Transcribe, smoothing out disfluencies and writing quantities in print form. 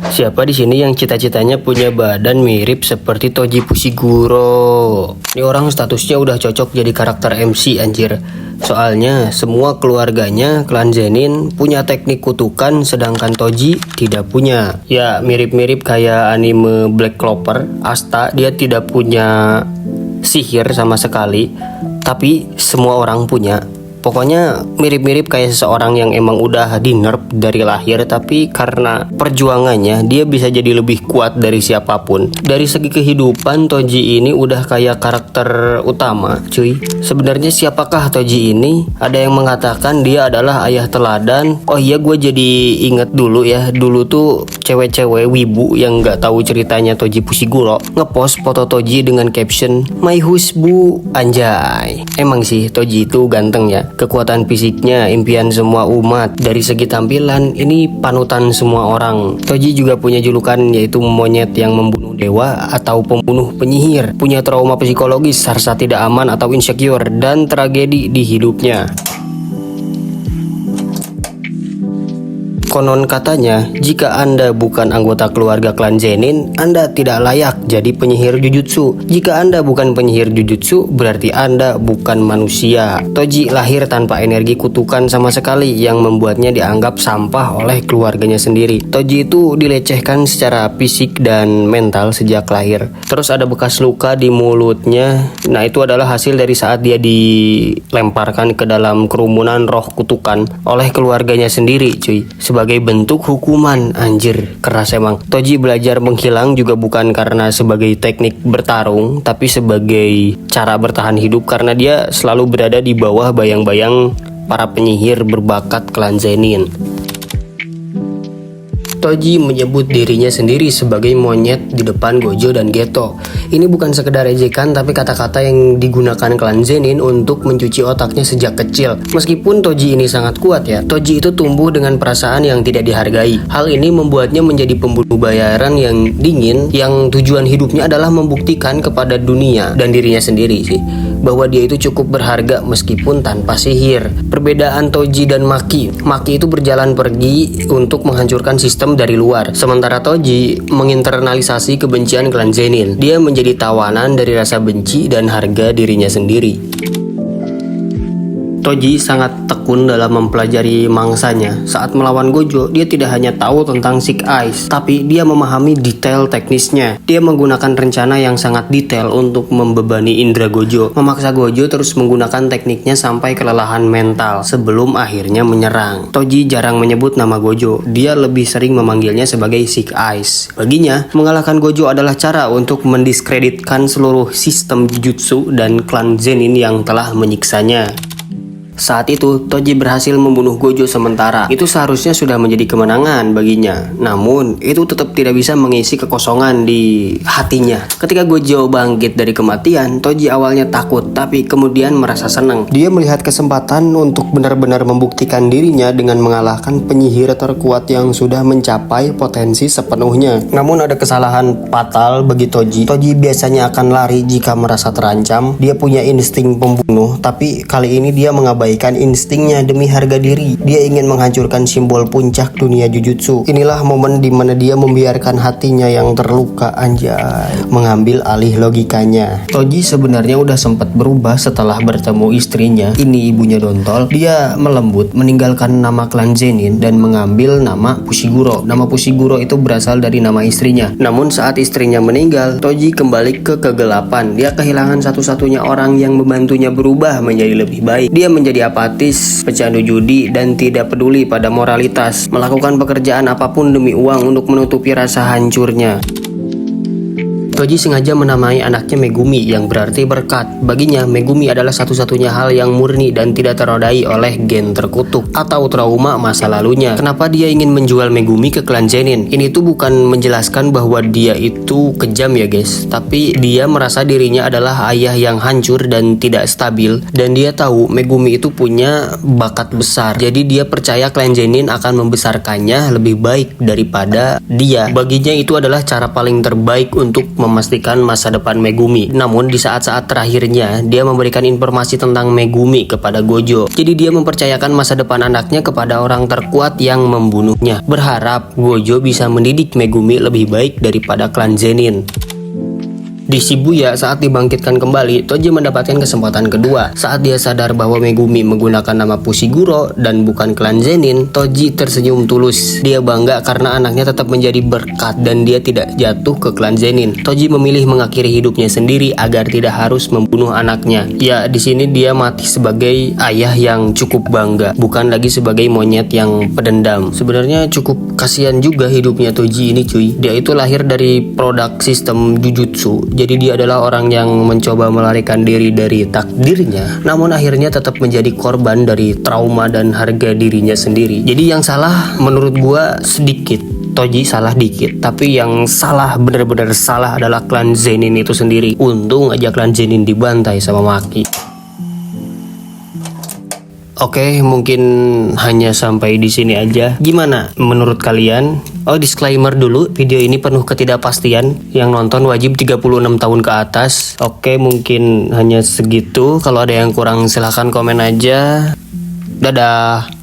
Siapa di sini yang cita-citanya punya badan mirip seperti Toji Fushiguro? Ini orang statusnya udah cocok jadi karakter MC anjir. Soalnya semua keluarganya klan Zenin punya teknik kutukan sedangkan Toji tidak punya. Ya mirip-mirip kayak anime Black Clover. Asta dia tidak punya sihir sama sekali, tapi semua orang punya. Pokoknya mirip-mirip kayak seseorang yang emang udah di nerf dari lahir, tapi karena perjuangannya dia bisa jadi lebih kuat dari siapapun. Dari segi kehidupan Toji ini udah kayak karakter utama cuy. Sebenarnya siapakah Toji ini? Ada yang mengatakan dia adalah ayah teladan. Oh iya, gue jadi inget dulu ya. Dulu tuh cewek-cewek wibu yang gak tahu ceritanya Toji Fushiguro ngepost foto Toji dengan caption "My husbu", anjay. Emang sih Toji itu ganteng ya. Kekuatan fisiknya impian semua umat. Dari segi tampilan ini panutan semua orang. Toji juga punya julukan yaitu monyet yang membunuh dewa atau pembunuh penyihir. Punya trauma psikologis, rasa tidak aman atau insecure, dan tragedi di hidupnya. Konon katanya, jika Anda bukan anggota keluarga klan Zenin, Anda tidak layak jadi penyihir jujutsu. Jika Anda bukan penyihir jujutsu, berarti Anda bukan manusia. Toji lahir tanpa energi kutukan sama sekali yang membuatnya dianggap sampah oleh keluarganya sendiri. Toji itu dilecehkan secara fisik dan mental sejak lahir. Terus ada bekas luka di mulutnya. Nah, itu adalah hasil dari saat dia dilemparkan ke dalam kerumunan roh kutukan oleh keluarganya sendiri, cuy. Sebagai bentuk hukuman, anjir, keras emang. Toji belajar menghilang juga bukan karena sebagai teknik bertarung, tapi sebagai cara bertahan hidup karena dia selalu berada di bawah bayang-bayang para penyihir berbakat klan Zenin. Toji menyebut dirinya sendiri sebagai monyet di depan Gojo dan Geto. Ini bukan sekedar ejekan, tapi kata-kata yang digunakan klan Zenin untuk mencuci otaknya sejak kecil. Meskipun Toji ini sangat kuat ya, Toji itu tumbuh dengan perasaan yang tidak dihargai. Hal ini membuatnya menjadi pembunuh bayaran yang dingin, yang tujuan hidupnya adalah membuktikan kepada dunia dan dirinya sendiri sih, bahwa dia itu cukup berharga meskipun tanpa sihir. Perbedaan Toji dan Maki itu berjalan pergi untuk menghancurkan sistem dari luar, sementara Toji menginternalisasi kebencian klan Zenin. Dia menjadi tawanan dari rasa benci dan harga dirinya sendiri. Toji sangat tekun dalam mempelajari mangsanya. Saat melawan Gojo, dia tidak hanya tahu tentang Sick Eyes, tapi dia memahami detail teknisnya. Dia menggunakan rencana yang sangat detail untuk membebani indera Gojo, memaksa Gojo terus menggunakan tekniknya sampai kelelahan mental sebelum akhirnya menyerang. Toji jarang menyebut nama Gojo, dia lebih sering memanggilnya sebagai Sick Eyes. Baginya, mengalahkan Gojo adalah cara untuk mendiskreditkan seluruh sistem jutsu dan klan Zenin yang telah menyiksanya. Saat itu, Toji berhasil membunuh Gojo sementara. Itu seharusnya sudah menjadi kemenangan baginya. Namun, itu tetap tidak bisa mengisi kekosongan di hatinya. Ketika Gojo bangkit dari kematian, Toji awalnya takut, tapi kemudian merasa senang. Dia melihat kesempatan untuk benar-benar membuktikan dirinya dengan mengalahkan penyihir terkuat yang sudah mencapai potensi sepenuhnya. Namun ada kesalahan fatal bagi Toji. Toji biasanya akan lari jika merasa terancam. Dia punya insting pembunuh, tapi kali ini dia mengabaikan instingnya demi harga diri. Dia ingin menghancurkan simbol puncak dunia jujutsu. Inilah momen di mana dia membiarkan hatinya yang terluka, anjay, mengambil alih logikanya. Toji sebenarnya udah sempat berubah setelah bertemu istrinya. Ini ibunya Dontol. Dia melembut, meninggalkan nama klan Zenin dan mengambil nama Fushiguro. Nama Fushiguro itu berasal dari nama istrinya. Namun saat istrinya meninggal, Toji kembali ke kegelapan. Dia kehilangan satu-satunya orang yang membantunya berubah menjadi lebih baik. Dia menjadi apatis, pecandu judi, dan tidak peduli pada moralitas, melakukan pekerjaan apapun demi uang untuk menutupi rasa hancurnya. Toji sengaja menamai anaknya Megumi yang berarti berkat. Baginya, Megumi adalah satu-satunya hal yang murni dan tidak terodai oleh gen terkutuk atau trauma masa lalunya. Kenapa dia ingin menjual Megumi ke klan Zenin? Ini tuh bukan menjelaskan bahwa dia itu kejam ya guys, tapi dia merasa dirinya adalah ayah yang hancur dan tidak stabil, dan dia tahu Megumi itu punya bakat besar. Jadi dia percaya klan Zenin akan membesarkannya lebih baik daripada dia. Baginya itu adalah cara paling terbaik untuk memastikan masa depan Megumi. Namun di saat-saat terakhirnya, dia memberikan informasi tentang Megumi kepada Gojo. Jadi dia mempercayakan masa depan anaknya kepada orang terkuat yang membunuhnya. Berharap Gojo bisa mendidik Megumi lebih baik daripada klan Zenin. Di Shibuya, saat dibangkitkan kembali, Toji mendapatkan kesempatan kedua. Saat dia sadar bahwa Megumi menggunakan nama Fushiguro dan bukan klan Zenin, Toji tersenyum tulus. Dia bangga karena anaknya tetap menjadi berkat dan dia tidak jatuh ke klan Zenin. Toji memilih mengakhiri hidupnya sendiri agar tidak harus membunuh anaknya. Ya, di sini dia mati sebagai ayah yang cukup bangga, bukan lagi sebagai monyet yang pedendam. Sebenarnya cukup kasihan juga hidupnya Toji ini, cuy. Dia itu lahir dari produk sistem Jujutsu. Jadi dia adalah orang yang mencoba melarikan diri dari takdirnya, namun akhirnya tetap menjadi korban dari trauma dan harga dirinya sendiri. Jadi yang salah menurut gua sedikit, Toji salah dikit, tapi yang salah benar-benar salah adalah klan Zenin itu sendiri. Untung aja klan Zenin dibantai sama Maki. Oke, mungkin hanya sampai di sini aja. Gimana menurut kalian? Oh, disclaimer dulu, video ini penuh ketidakpastian. Yang nonton wajib 36 tahun ke atas. Oke, mungkin hanya segitu. Kalau ada yang kurang silahkan komen aja. Dadah.